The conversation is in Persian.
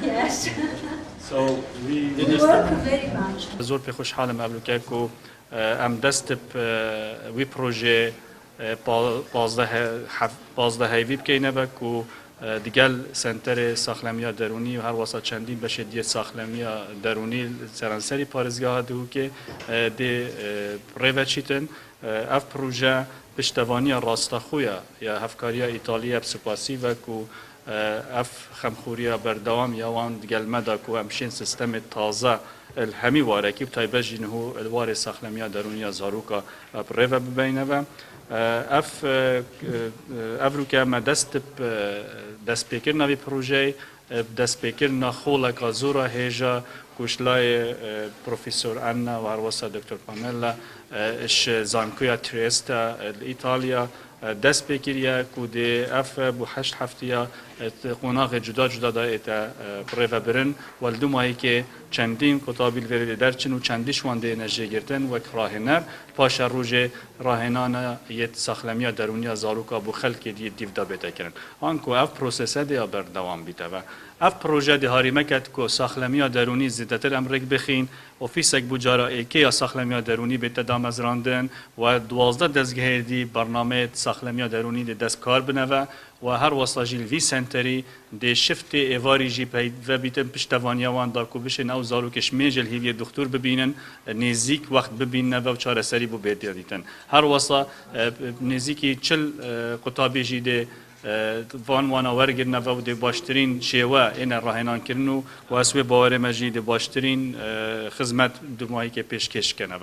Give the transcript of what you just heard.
Yes. So we work very much. زور پی خوشحالم ابلوکه کو ام دست وی پروژه پازده هیوی بکینه و کو دیگل سنتر ساخلمیا درونی و هر واسه چندین بشه دیه ساخلمیا درونی سرانسری پارزگاه دو که دی ریوه چیتن اف پروژه پشتوانی راستخویا یا هفکاریا ایتالیا بسپاسی و کو اف خمخوریا بردوام یا وان دیگل مدا کو امشین سیستم تازه الهمی واره کی بتای بجینه الوار ساخلمیا درونی زاروکا ریوه ببینه و اف که ما دست پیکر نوی پروژه دست پیکر نخوله که زورا هیجا کشلای پروفیسور انا و هروسا دکتر پاملا اش زانکویا تریستا ایتالیا دست پیکریه کودی اف بو 8 هفتیا قناق جدا جدا دا ایتا پریو برن والدو ماهی که چندین کتابیل ورده درچن و چندیش وانده نجه گرتن و راهنر پاش روژه راهنان یت ساخلمیا درونیا زاروکا بو خلکی دیو دا بیتا کرن آنکو اف پروسسه دیا بردوام بیتا و اف پروژه دی هاری مکت کو ساخلمیا درونی زیدتر امرک بخین اوفیسک بجارا ایکی یا ساخلمیا درونی بیتا دام از راندن و 12 دستگاه دی برنامه ساخلمیا درونی دی دست کار بنوه و هر واساجیل وی سنتری دی شفت ایواری جی پی و بیتن پشتوانیا وان دا کو بشن او زارو کش میجل هیوی دکتور ببینن نزیک وقت ببینن و چاره سری بو بیت دیتن هر واسا نزیکی 40 قطابی جی دی وان ورگرن و دی باشترین شیوه این راهنان کرنو و اسوی باور مجید باشترین خدمت دمایی که پیشکش کنه